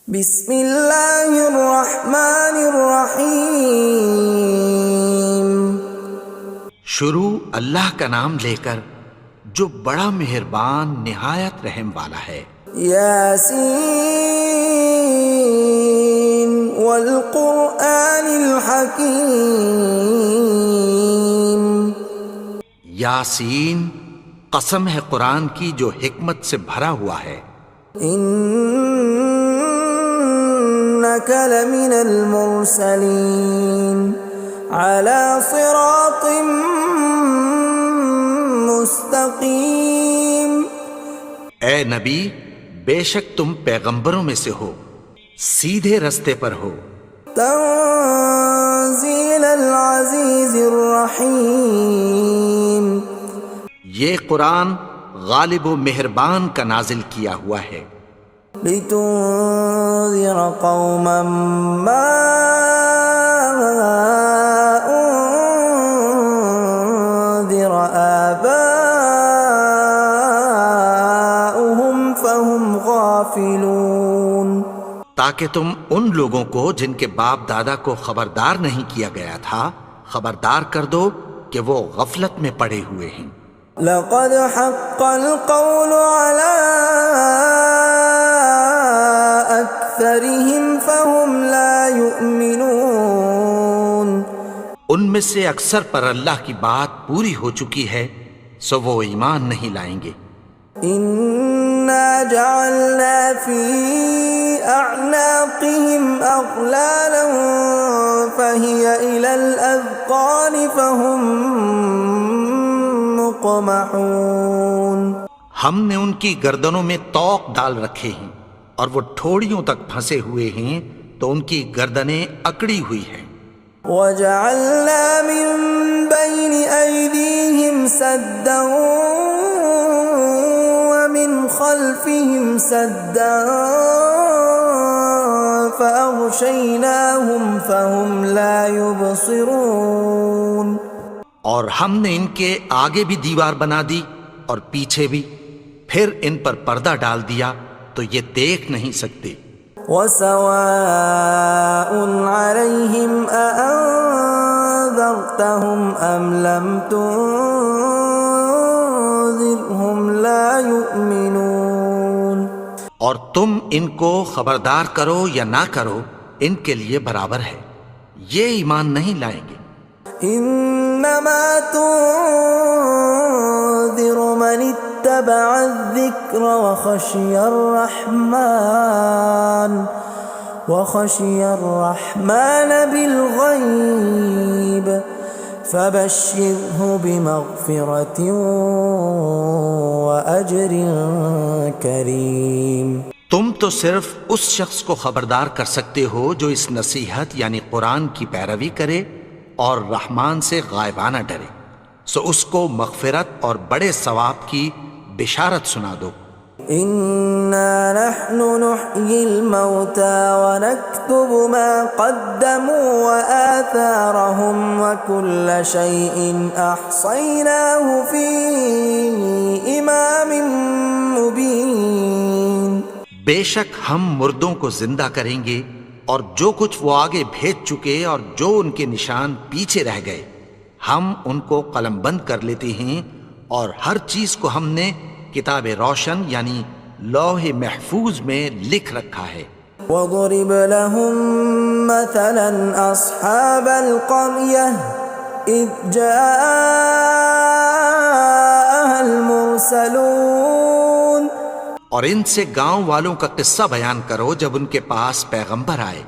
بسم اللہ الرحمن الرحیم۔ شروع اللہ کا نام لے کر جو بڑا مہربان نہایت رحم والا ہے۔ یاسین والقرآن الحکیم۔ یاسین، قسم ہے قرآن کی جو حکمت سے بھرا ہوا ہے۔ انک لمن المرسلین علی صراط مستقیم۔ اے نبی، بے شک تم پیغمبروں میں سے ہو، سیدھے رستے پر ہو۔ تنزیل العزیز الرحیم۔ یہ قرآن غالب و مہربان کا نازل کیا ہوا ہے۔ لتنذر قوما ما انذر آباؤهم فهم غافلون۔ تاکہ تم ان لوگوں کو جن کے باپ دادا کو خبردار نہیں کیا گیا تھا خبردار کر دو کہ وہ غفلت میں پڑے ہوئے ہیں۔ لقد حق القول على أكثرهم فهم لا يؤمنون۔ ان میں سے اکثر پر اللہ کی بات پوری ہو چکی ہے سو وہ ایمان نہیں لائیں گے۔ إنا جعلنا في أعناقهم أغلالا فهي إلى الأذقان فهم مقمحون۔ ہم نے ان کی گردنوں میں طوق ڈال رکھے ہیں اور وہ ٹھوڑیوں تک پھنسے ہوئے ہیں تو ان کی گردنیں اکڑی ہوئی ہیں۔ وَجَعَلْنَا مِن بَيْنِ أَيْدِيهِمْ سَدًّا وَمِنْ خَلْفِهِمْ سَدًّا فَأَغْشَيْنَاهُمْ فَهُمْ لَا يُبْصِرُونَ۔ اور ہم نے ان کے آگے بھی دیوار بنا دی اور پیچھے بھی، پھر ان پر پردہ ڈال دیا تو یہ دیکھ نہیں سکتے۔ وَسَوَاءٌ عَلَيْهِمْ أَأَنذَرْتَهُمْ أَمْ لَمْ تُنذِرْهُمْ لَا يُؤْمِنُونَ۔ اور تم ان کو خبردار کرو یا نہ کرو ان کے لیے برابر ہے، یہ ایمان نہیں لائیں گے۔ انما تنذر من اتبع الذکر وخشی الرحمن بالغیب فبشرہ بمغفرۃ واجر کریم۔ تم تو صرف اس شخص کو خبردار کر سکتے ہو جو اس نصیحت یعنی قرآن کی پیروی کرے اور رحمان سے غائبانہ ڈرے، سو اس کو مغفرت اور بڑے ثواب کی بشارت سنا دو۔ اِنَّا نَحْنُ نُحْيِي الْمَوْتَى وَنَكْتُبُ مَا قَدَّمُوا وَآثَارَهُمْ وَكُلَّ شَيْءٍ أَحْصَيْنَاهُ فِي إِمَامٍ مُبِينٍ۔ بے شک ہم مردوں کو زندہ کریں گے اور جو کچھ وہ آگے بھیج چکے اور جو ان کے نشان پیچھے رہ گئے ہم ان کو قلم بند کر لیتے ہیں، اور ہر چیز کو ہم نے کتاب روشن یعنی لوح محفوظ میں لکھ رکھا ہے۔ وَضُرِبْ لَهُم مَّثَلًا أَصْحَابَ الْقَرْيَةِ إِذْ جَاءَهَا الْمُرْسَلُونَ۔ اور ان سے گاؤں والوں کا قصہ بیان کرو جب ان کے پاس پیغمبر آئے۔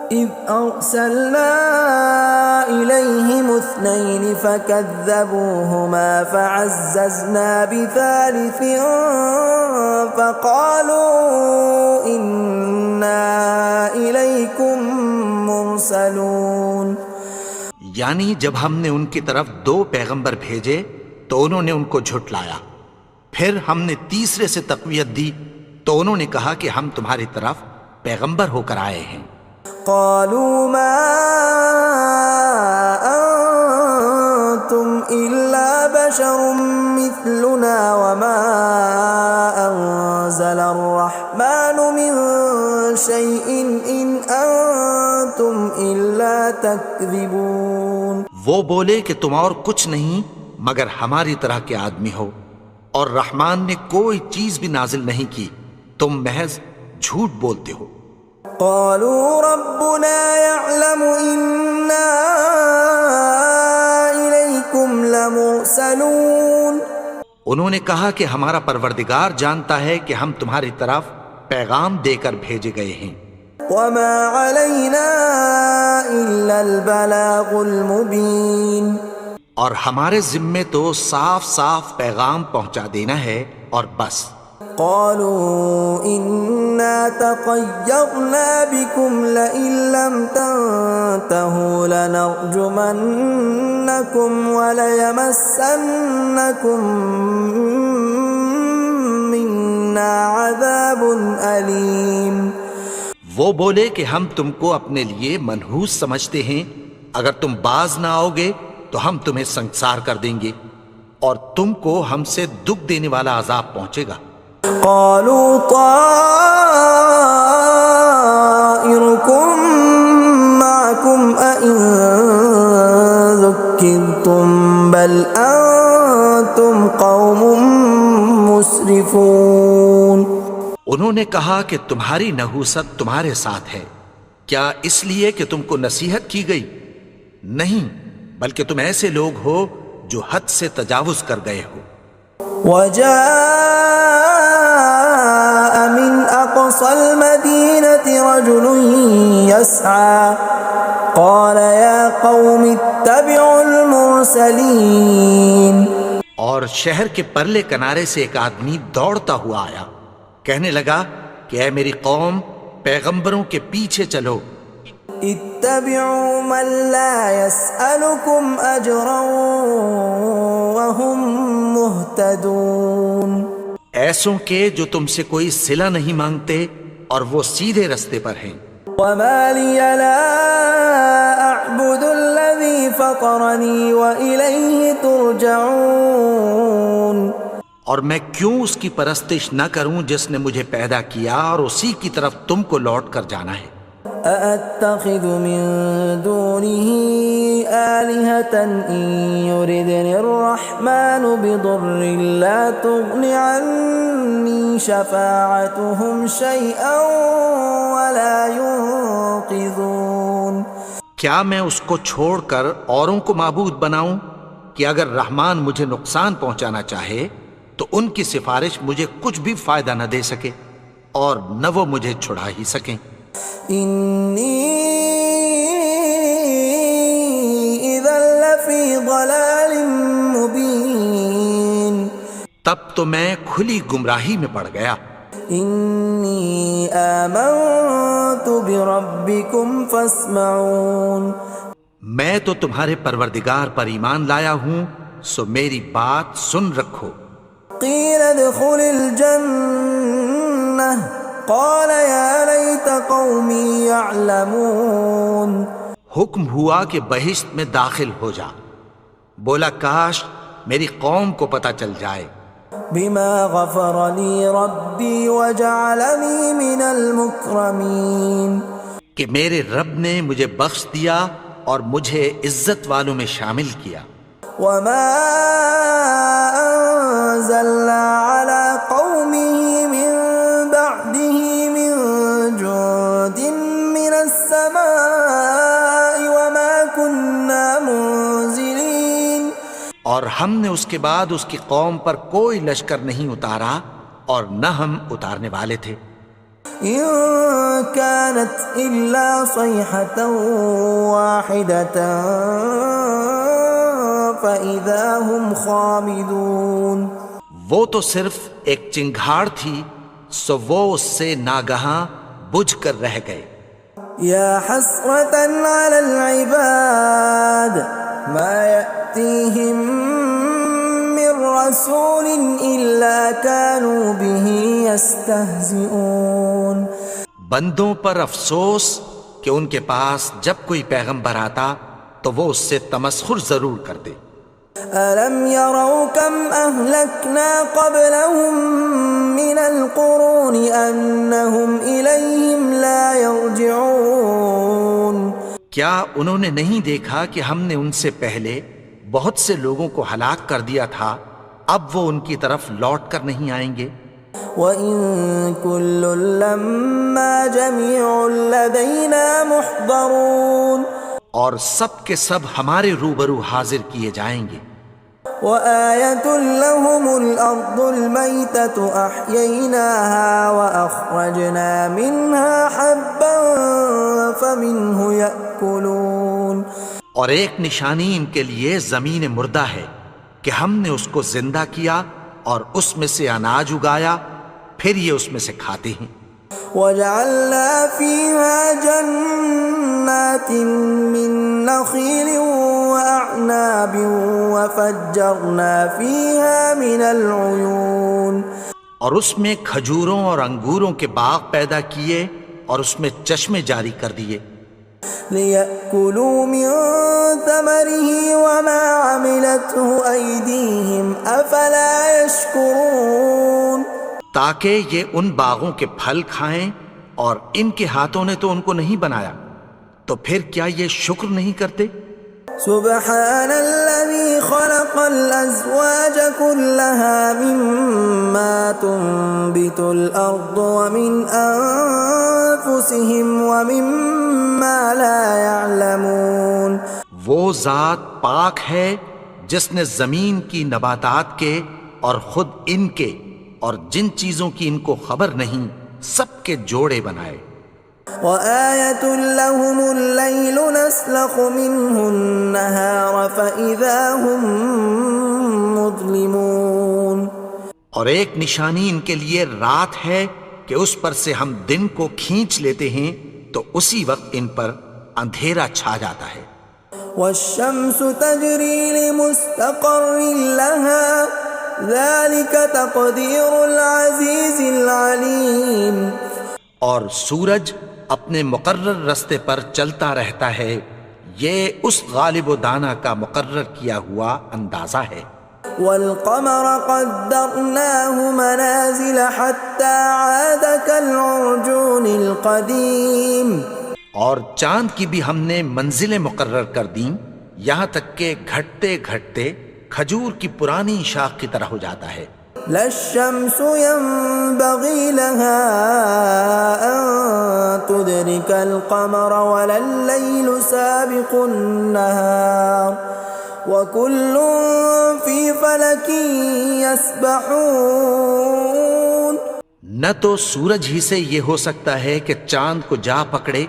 إِذْ أَرْسَلْنَا إِلَيْهِمُ اثْنَيْنِ فَكَذَّبُوهُمَا فَعَزَّزْنَا بِثَالِثٍ فَقَالُوا إِنَّا إِلَيْكُمْ مُرْسَلُونَ۔ یعنی جب ہم نے ان کی طرف دو پیغمبر بھیجے تو انہوں نے ان کو جھٹلایا، پھر ہم نے تیسرے سے تقویت دی تو انہوں نے کہا کہ ہم تمہاری طرف پیغمبر ہو کر آئے ہیں۔ قالوا ما أنتم إلا بشر مثلنا وما أنزل الرحمن من شيء إن أنتم إلا تكذبون. وہ بولے کہ تم اور کچھ نہیں مگر ہماری طرح کے آدمی ہو، اور رحمان نے کوئی چیز بھی نازل نہیں کی، تم محض جھوٹ بولتے ہو. قالوا ربنا يعلم إنا إليكم لمرسلون. انہوں نے کہا کہ ہمارا پروردگار جانتا ہے کہ ہم تمہاری طرف پیغام دے کر بھیجے گئے ہیں. وما علينا إلا البلاغ المبين. اور ہمارے ذمے تو صاف صاف پیغام پہنچا دینا ہے اور بس. قالوا إنا تطيرنا بكم لئن لم تنتهوا لنرجمنكم وليمسنكم منا عذاب أليم. وہ بولے کہ ہم تم کو اپنے لیے منحوس سمجھتے ہیں، اگر تم باز نہ آؤ گے تو ہم تمہیں سنسار کر دیں گے اور تم کو ہم سے دکھ دینے والا عذاب پہنچے گا. قالوا طائركم معكم أئن ذكرتم بل أنتم قوم مسرفون. انہوں نے کہا کہ تمہاری نحوست تمہارے ساتھ ہے، کیا اس لیے کہ تم کو نصیحت کی گئی؟ نہیں، بلکہ تم ایسے لوگ ہو جو حد سے تجاوز کر گئے ہو. وجاء من أقصى المدينة رجل يسعى قال يا قوم اتبعوا المرسلين. اور شہر کے پرلے کنارے سے ایک آدمی دوڑتا ہوا آیا، کہنے لگا کہ اے میری قوم، پیغمبروں کے پیچھے چلو. اتبعوا من لا يسألكم أجرا وهم مهتدون. ایسوں کے جو تم سے کوئی صلہ نہیں مانگتے اور وہ سیدھے رستے پر ہیں. وما لي لا أعبد الذي فطرني وإليه ترجعون. اور میں کیوں اس کی پرستش نہ کروں جس نے مجھے پیدا کیا اور اسی کی طرف تم کو لوٹ کر جانا ہے. أأتخذ من دونه آلهة إن يردني الرحمن بضر لا تغن عني شفاعتهم شيئا ولا ينقذون. کیا میں اس کو چھوڑ کر اوروں کو معبود بناؤں کہ اگر رحمان مجھے نقصان پہنچانا چاہے تو ان کی سفارش مجھے کچھ بھی فائدہ نہ دے سکے اور نہ وہ مجھے چھڑا ہی سکیں. إني إذا لفي ضلال مبين. تب تو میں کھلی گمراہی میں پڑ گیا. إني آمنت بربكم فاسمعون. میں تو تمہارے پروردگار پر ایمان لایا ہوں، سو میری بات سن رکھو. قيل ادخل الجنة قال يا ليت قومي يعلمون. حکم ہوا کہ بہشت میں داخل ہو جا. بولا کاش میری قوم کو پتہ چل جائے. بما غفر لي ربي وجعلني من المكرمين. کہ میرے رب نے مجھے بخش دیا اور مجھے عزت والوں میں شامل کیا. وما أنزلنا على قومه من بعده من جند من السماء وما كنا منزلين. اور ہم نے اس کے بعد اس کی قوم پر کوئی لشکر نہیں اتارا اور نہ ہم اتارنے والے تھے. إن كانت إلا صيحة واحدة فإذا هم خامدون. وہ تو صرف ایک چنگھاڑ تھی، سو وہ اس سے ناگہاں بجھ کر رہ گئے. يا حسرة على العباد ما يأتيهم من رسول إلا كانوا به يستهزئون. بندوں پر افسوس کہ ان کے پاس جب کوئی پیغمبر آتا تو وہ اس سے تمسخر ضرور کرتے. ألم يروا كم أهلكنا قبلهم من القرون أنهم إليهم لا يرجعون کیا انہوں نے نہیں دیکھا کہ ہم نے ان سے پہلے بہت سے لوگوں کو ہلاک کر دیا تھا، اب وہ ان کی طرف لوٹ کر نہیں آئیں گے؟ وَإِن كُلٌّ لَّمَّا جَمِيعٌ لَّدَيْنَا مُحْضَرُونَ اور سب کے سب ہمارے روبرو حاضر کیے جائیں گے۔ وَآيَةٌ لَّهُمُ الْأَرْضُ الْمَيْتَةُ أَحْيَيْنَاهَا وَأَخْرَجْنَا مِنْهَا حَبًّا فَمِنْهُ يَأْكُلُونَ اور ایک نشانی ان کے لیے زمین مردہ ہے کہ ہم نے اس کو زندہ کیا اور اس میں سے اناج اگایا، پھر یہ اس میں سے کھاتے ہیں۔ وَجَعَلْنَا فِيهَا جَنَّاتٍ مِّن نَّخِيلٍ وَأَعْنَابٍ وَفَجَّرْنَا فِيهَا مِنَ الْعُيُونِ اور اس میں کھجوروں اور انگوروں کے باغ پیدا کیے اور اس میں چشمے جاری کر دیے، لِيَأْكُلُوا مِن ثَمَرِهِ وَمَا عَمِلَتْهُ أَيْدِيهِمْ أَفَلَا يَشْكُرُونَ تاکہ یہ ان باغوں کے پھل کھائیں، اور ان کے ہاتھوں نے تو ان کو نہیں بنایا، تو پھر کیا یہ شکر نہیں کرتے؟ سبحان الذي خلق الأزواج كلها مما تنبت الأرض ومن أنفسهم ومما لا يعلمون وہ ذات پاک ہے جس نے زمین کی نباتات کے اور خود ان کے اور جن چیزوں کی ان کو خبر نہیں سب کے جوڑے بنائے۔ وَآيَةٌ لَّهُمُ اللَّيْلُ نَسْلَخُ مِنْهُ النَّهَارَ فَإِذَا هُمْ مُظْلِمُونَ اور ایک نشانی ان کے لیے رات ہے کہ اس پر سے ہم دن کو کھینچ لیتے ہیں تو اسی وقت ان پر اندھیرا چھا جاتا ہے۔ وَالشَّمْسُ تَجْرِي لِمُسْتَقَرٍّ لَّهَا ذَلِكَ تَقْدِيرُ الْعَزِيزِ الْعَلِيمِ اور سورج اپنے مقرر رستے پر چلتا رہتا ہے، یہ اس غالب و دانا کا مقرر کیا ہوا اندازہ ہے۔ وَالْقَمَرَ قَدَّرْنَاهُ مَنَازِلَ حَتَّى عَادَ كَالْعُرْجُونِ الْقَدِيمِ اور چاند کی بھی ہم نے منزلیں مقرر کر دیں، یہاں تک کہ گھٹتے گھٹتے کھجور کی پرانی شاخ کی طرح ہو جاتا ہے۔ لا الشمس ينبغي لها أن تدرك القمر ولا الليل سابق النهار وكل في فلك يسبحون نہ تو سورج ہی سے یہ ہو سکتا ہے کہ چاند کو جا پکڑے،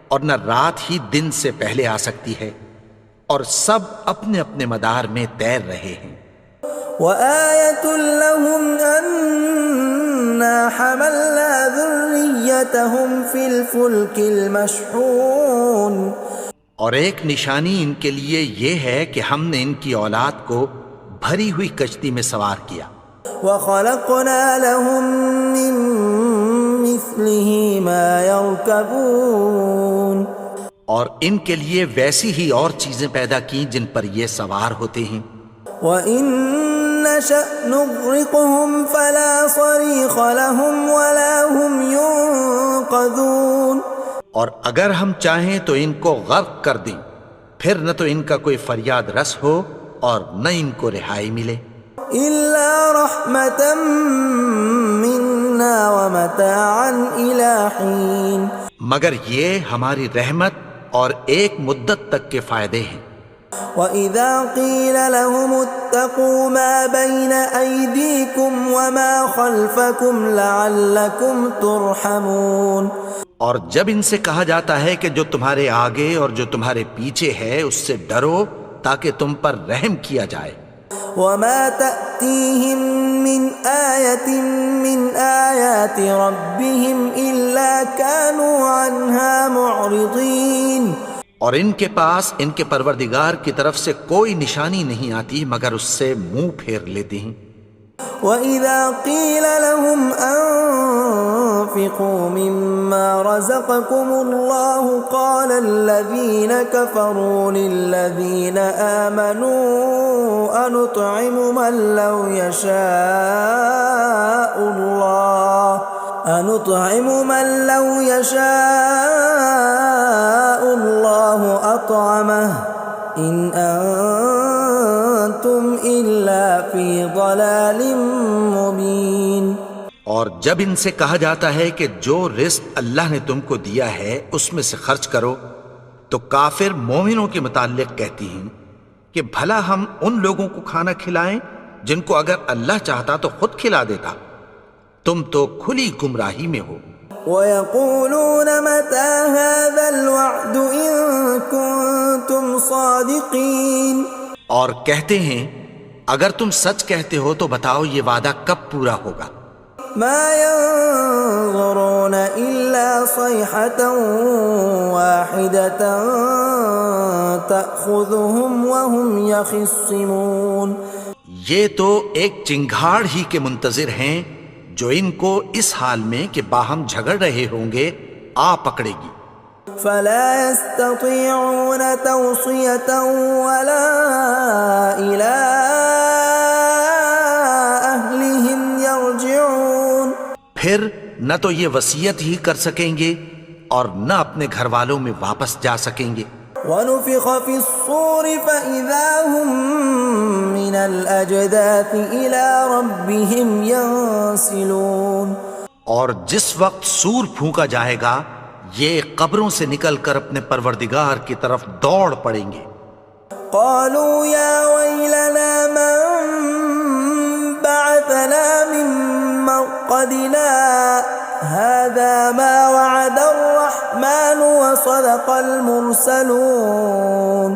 اور نہ رات ہی دن سے پہلے آ سکتی ہے، اور سب اپنے اپنے مدار میں تیر رہے ہیں۔ وَآيَةٌ لَّهُمْ أَنَّا حَمَلْنَا ذُرِّيَّتَهُمْ فِي الْفُلْكِ الْمَشْحُونِ اور ایک نشانی ان کے لیے یہ ہے کہ ہم نے ان کی اولاد کو بھری ہوئی کشتی میں سوار کیا۔ وَخَلَقْنَا لَهُم مِّن مِّثْلِهِ مَا يَرْكَبُونَ اور ان کے لیے ویسی ہی اور چیزیں پیدا کی جن پر یہ سوار ہوتے ہیں۔ وَإِن نَّشَأْ نُغْرِقْهُمْ فَلَا صَرِيخَ لَهُمْ وَلَا هُمْ يُنقَذُونَ اور اگر ہم چاہیں تو ان کو غرق کر دیں، پھر نہ تو ان کا کوئی فریاد رس ہو اور نہ ان کو رہائی ملے۔ إِلَّا رَحْمَةً مِّنَّا وَمَتَاعًا إِلَىٰ حِينٍ مگر یہ ہماری رحمت اور ایک مدت تک کے فائدے ہیں۔ وَإِذَا قِيلَ لَهُمُ اتَّقُوا مَا بَيْنَ أَيْدِيكُمْ وَمَا خَلْفَكُمْ لَعَلَّكُمْ تُرْحَمُونَ اور جب ان سے کہا جاتا ہے کہ جو تمہارے آگے اور جو تمہارے پیچھے ہے اس سے ڈرو تاکہ تم پر رحم کیا جائے۔ وَمَا تَأْتِيهِم مِّنْ آيَةٍ مِّنْ آيَاتِ رَبِّهِمْ إِلَّا كَانُوا عَنْهَا مُعْرِضِينَ اور ان کے پاس ان کے پروردگار کی طرف سے کوئی نشانی نہیں آتی مگر اس سے منہ پھیر لیتے ہیں۔ وَإِذَا قِيلَ لَهُمْ وأنفقوا مما رزقكم الله قال الذين كفروا للذين آمنوا أنطعم من لو يشاء الله أطعمه إن أنتم إلا في ضلال مبين۔ اور جب ان سے کہا جاتا ہے کہ جو رزق اللہ نے تم کو دیا ہے اس میں سے خرچ کرو، تو کافر مومنوں کے متعلق کہتی ہیں کہ بھلا ہم ان لوگوں کو کھانا کھلائیں جن کو اگر اللہ چاہتا تو خود کھلا دیتا، تم تو کھلی گمراہی میں ہو۔ وَيَقُولُونَ مَتَى هَذَا الْوَعْدُ إِن كُنتُمْ صَادِقِينَ، اور کہتے ہیں اگر تم سچ کہتے ہو تو بتاؤ یہ وعدہ کب پورا ہوگا۔ مَا يَنظُرُونَ إِلَّا صَيْحَةً وَاحِدَةً تَأْخُذُهُمْ وَهُمْ يَخِصِّمُونَ، یہ تو ایک چنگھاڑ ہی کے منتظر ہیں جو ان کو اس حال میں کہ باہم جھگڑ رہے ہوں گے آ پکڑے گی۔ فَلَا يَسْتَطِيعُونَ تَوْصِيَةً وَلَا إِلَىٰ أَهْلِهِمْ يَرْجِعُونَ، پھر نہ تو یہ وصیت ہی کر سکیں گے اور نہ اپنے گھر والوں میں واپس جا سکیں گے۔ وَنُفِخَ فِي الصُّورِ فَإِذَا هُم مِّنَ الْأَجْدَاثِ إِلَىٰ رَبِّهِمْ يَنسِلُونَ، اور جس وقت سور پھونکا جائے گا یہ قبروں سے نکل کر اپنے پروردگار کی طرف دوڑ پڑیں گے۔ قالوا يا ويلنا من بعثنا من مرقدنا هذا ما وعد الرحمن وصدق المرسلون،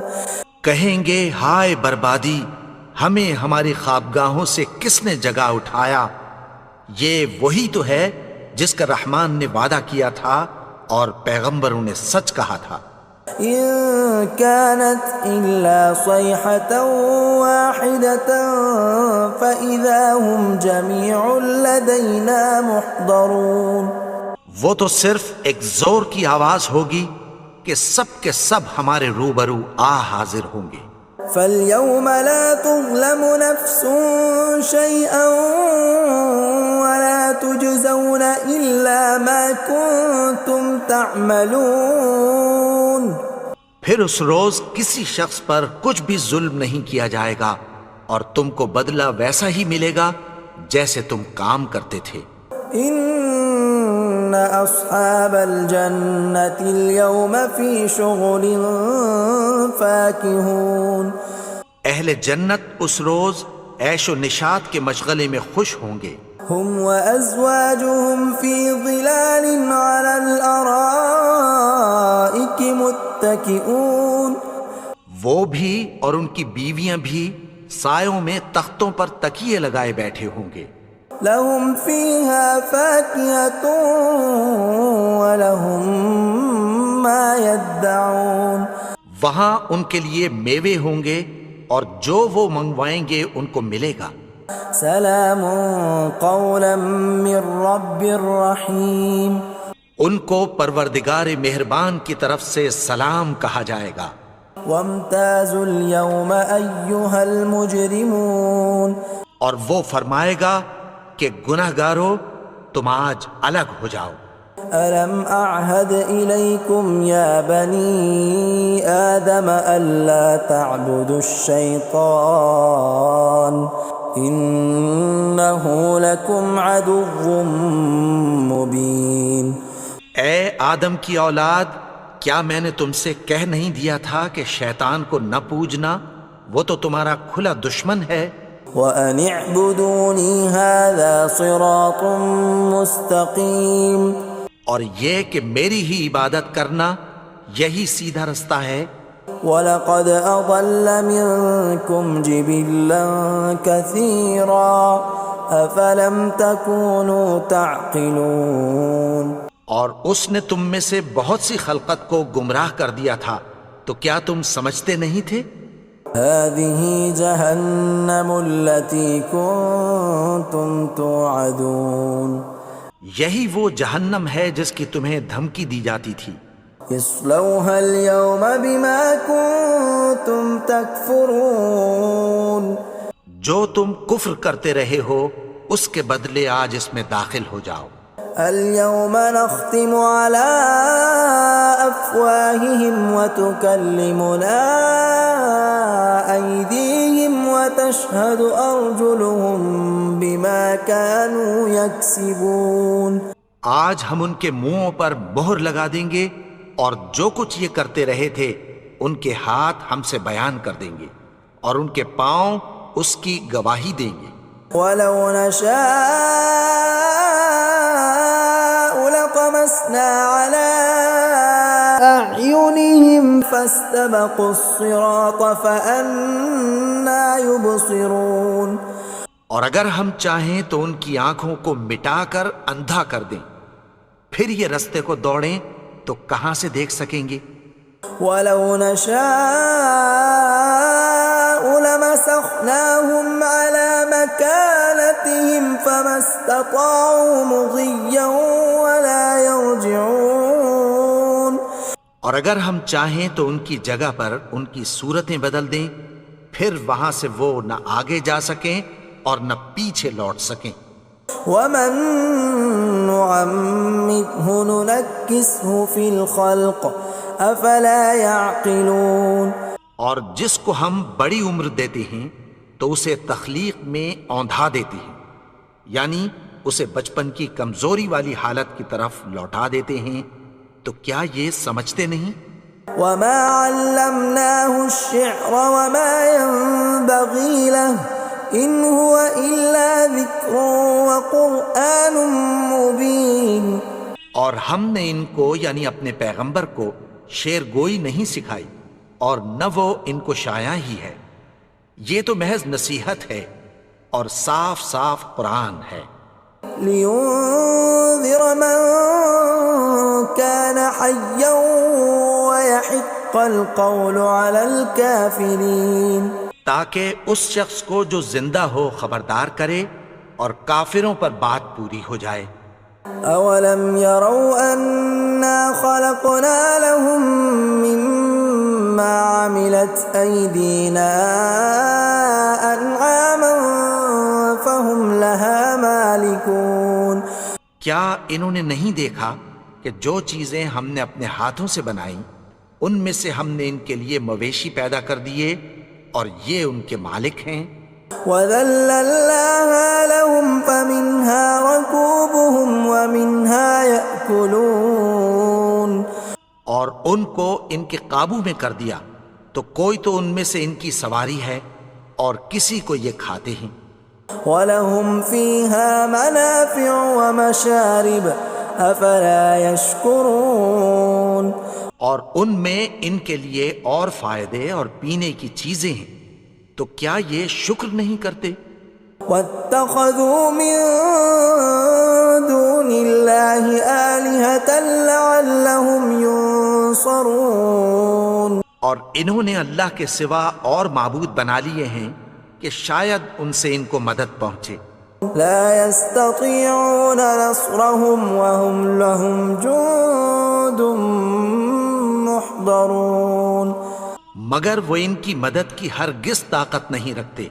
کہیں گے ہائے بربادی، ہمیں ہماری خوابگاہوں سے کس نے جگا اٹھایا، یہ وہی تو ہے جس کا رحمان نے وعدہ کیا تھا اور پیغمبروں نے سچ کہا تھا۔ إن كانت إلا صيحة واحدة فإذا هم جميع لدينا محضرون، وہ تو صرف ایک زور کی آواز ہوگی کہ سب کے سب ہمارے روبرو آ حاضر ہوں گے۔ فاليوم لا تظلم نفس شيئا ولا تجزون إلا ما كنتم تعملون، پھر اس روز کسی شخص پر کچھ بھی ظلم نہیں کیا جائے گا اور تم کو بدلہ ویسا ہی ملے گا جیسے تم کام کرتے تھے۔ ان اصحاب الجنة اليوم في شغل فاكهون، اہل جنت اس روز عیش و نشاط کے مشغلے میں خوش ہوں گے۔ هم وازواجهم في ظلال على الارائك متكئون، وہ بھی اور ان کی بیویاں بھی سایوں میں تختوں پر تکیے لگائے بیٹھے ہوں گے۔ لهم فيها فاكهة ولهم ما يدعون، وہاں ان کے لیے میوے ہوں گے اور جو وہ منگوائیں گے ان کو ملے گا۔ سلام قولا من رب رحیم، ان کو پروردگار مہربان کی طرف سے سلام کہا جائے گا۔ وامتازوا اليوم ایھا المجرمون، اور وہ فرمائے گا کہ گنہگارو تم آج الگ ہو جاؤ۔ ألم أعهد إليكم يا بني آدم ألا تعبدوا الشيطان إنه لكم عدو مبين۔ اے آدم کی اولاد، کیا میں نے تم سے کہہ نہیں دیا تھا کہ شیطان کو نہ پوجنا، وہ تو تمہارا کھلا دشمن ہے۔ وَأَنِ اعْبُدُونِي هَذَا صِرَاطٌ مُسْتَقِيمٌ، اور یہ کہ میری ہی عبادت کرنا یہی سیدھا رستہ ہے۔ وَلَقَدْ أَضَلَّ مِنْكُمْ جِبِلًّا كَثِيرًا أَفَلَمْ تَكُونُوا تَعْقِلُونَ، اور اس نے تم میں سے بہت سی خلقت کو گمراہ کر دیا تھا، تو کیا تم سمجھتے نہیں تھے؟ هَذِهِ جَهَنَّمُ الَّتِي كُنْتُمْ تُوعَدُونَ، یہی وہ جہنم ہے جس کی تمہیں دھمکی دی جاتی تھی. اصلوها اليوم بما كنتم تكفرون. جو تم کفر کرتے رہے ہو اس کے بدلے آج اس میں داخل ہو جاؤ. اليوم نختم على أفواههم وتكلمنا أيديهم وتشهد أرجلهم بما كانوا يكسبون. آج ہم ان کے منہوں پر مہر لگا دیں گے اور جو کچھ یہ کرتے رہے تھے ان کے ہاتھ ہم سے بیان کر دیں گے اور ان کے پاؤں اس کی گواہی دیں گے. ولو نشاء لطمسنا على أعينهم فاستبقوا الصراط فأنى يبصرون. اور اگر ہم چاہیں تو ان کی آنکھوں کو مٹا کر اندھا کر دیں، پھر یہ رستے کو دوڑیں تو کہاں سے دیکھ سکیں گے. ولو نشاء لمسخناهم على مكانتهم فما استطاعوا مضيا ولا يرجعون. اور اگر ہم چاہیں تو ان کی جگہ پر ان کی صورتیں بدل دیں، پھر وہاں سے وہ نہ آگے جا سکیں اور نہ پیچھے لوٹ سکیں. ومن نعمره ننكسه في الخلق افلا يعقلون. اور جس کو ہم بڑی عمر دیتے ہیں تو اسے تخلیق میں اوندھا دیتے ہیں، یعنی اسے بچپن کی کمزوری والی حالت کی طرف لوٹا دیتے ہیں. تو کیا یہ سمجھتے نہیں؟ وما علمناه الشعر وما ينبغي له ان هو الا ذکر وقرآن مبین. اور ہم نے ان کو یعنی اپنے پیغمبر کو شعر گوئی نہیں سکھائی اور نہ وہ ان کو شایع ہی ہے، یہ تو محض نصیحت ہے اور صاف صاف قرآن ہے. لینذر من كان حیا ويحق القول على الكافرین. تاکہ اس شخص کو جو زندہ ہو خبردار کرے اور کافروں پر بات پوری ہو جائے. اولم يروا انا خلقنا لهم مما عملت ايدينا انعاما فهم لها مالكون. کیا انہوں نے نہیں دیکھا کہ جو چیزیں ہم نے اپنے ہاتھوں سے بنائیں ان میں سے ہم نے ان کے لیے مویشی پیدا کر دیے اور یہ ان کے مالک ہیں. وَذَلَّلْنَاهَا لَهُمْ فَمِنْهَا رَكُوبُهُمْ وَمِنْهَا يَأْكُلُونَ. اور ان کو ان کے قابو میں کر دیا تو کوئی تو ان میں سے ان کی سواری ہے اور کسی کو یہ کھاتے ہیں. وَلَهُمْ فِيهَا مَنَافِعُ وَمَشَارِبُ أَفَلَا يَشْكُرُونَ. اور ان میں ان کے لیے اور فائدے اور پینے کی چیزیں ہیں، تو کیا یہ شکر نہیں کرتے؟ وَاتَّخَذُوا مِن دُونِ اللَّهِ آلِهَةً لَعَلَّهُمْ يُنصَرُونَ. اور انہوں نے اللہ کے سوا اور معبود بنا لیے ہیں کہ شاید ان سے ان کو مدد پہنچے. لا يستطيعون نصرهم وهم لهم جند محضرون. مگر وہ ان کی مدد کی ہرگز طاقت نہیں رکھتے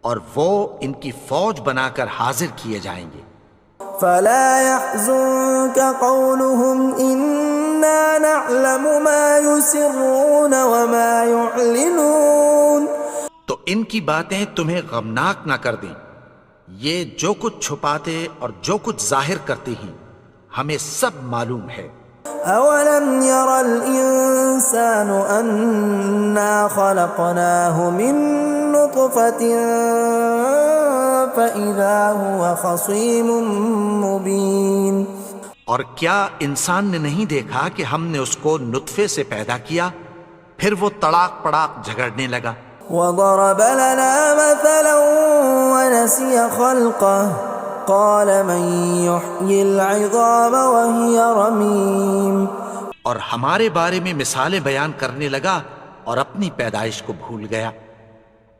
اور وہ ان کی فوج بنا کر حاضر کیے جائیں گے. فلا يحزنك قولهم إنا نعلم ما يسرون وما يعلنون. تو ان کی باتیں تمہیں غمناک نہ کر دیں، یہ جو کچھ چھپاتے اور جو کچھ ظاہر کرتے ہیں ہمیں سب معلوم ہے. اولم ير الانسان انا خلقناه من نطفة فاذا هو خصيم مبين. اور کیا انسان نے نہیں دیکھا کہ ہم نے اس کو نطفے سے پیدا کیا پھر وہ تڑاک پڑاک جھگڑنے لگا. وضرب لنا مثلا ونسي خلقه قال من يحيي العظام وهي رميم. اور ہمارے بارے میں مثالیں بیان کرنے لگا اور اپنی پیدائش کو بھول گیا.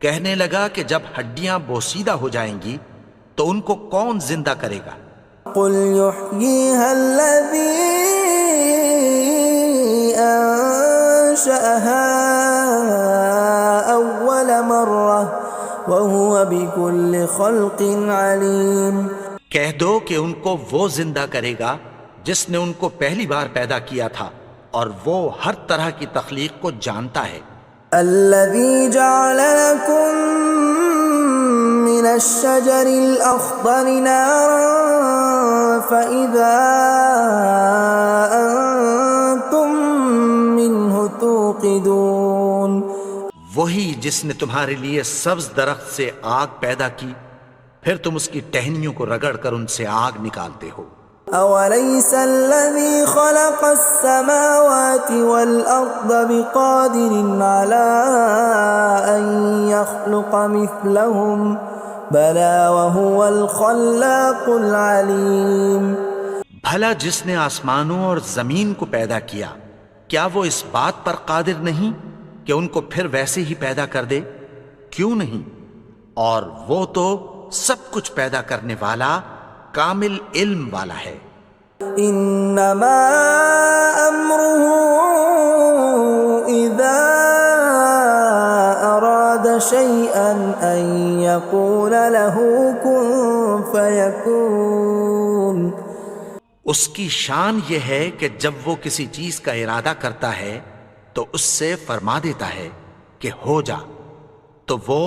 کہنے لگا کہ جب ہڈیاں بوسیدہ ہو جائیں گی تو ان کو کون زندہ کرے گا قل يحييها الذي أنشأها أول مرة وهو بكل خلق عليم۔ کہہ دو کہ ان کو وہ زندہ کرے گا جس نے ان کو پہلی بار پیدا کیا تھا، اور وہ ہر طرح کی تخلیق کو جانتا ہے۔ الذي جعل لكم من الشجر الأخضر نارا فإذا أنتم منه توقدون، وہی جس نے تمہارے لیے سبز درخت سے آگ پیدا کی، پھر تم اس کی ٹہنیوں کو رگڑ کر ان سے آگ نکالتے ہو۔ أوليس الذي خلق السماوات والأرض بقادر على أن يخلق مثلهم بلى وهو الخلاق العليم۔ بھلا جس نے آسمانوں اور زمین کو پیدا کیا، کیا وہ اس بات پر قادر نہیں کہ ان کو پھر ویسے ہی پیدا کر دے؟ کیوں نہیں؟ اور وہ تو سب کچھ پیدا کرنے والا، کامل علم والا ہے۔ انما امره اذا اراد شيئا ان يقول له كن فيكون۔ اس کی شان یہ ہے کہ جب وہ کسی چیز کا ارادہ کرتا ہے تو اس سے فرما دیتا ہے کہ ہو جا، تو وہ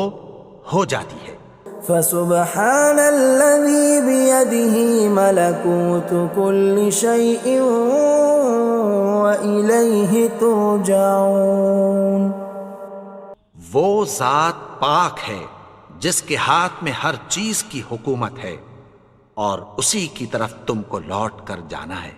ہو جاتی ہے۔ فسبحان الذي بيده ملكوت كل شيء وإليه ترجعون۔ وہ ذات پاک ہے جس کے ہاتھ میں ہر چیز کی حکومت ہے، اور اسی کی طرف تم کو لوٹ کر جانا ہے۔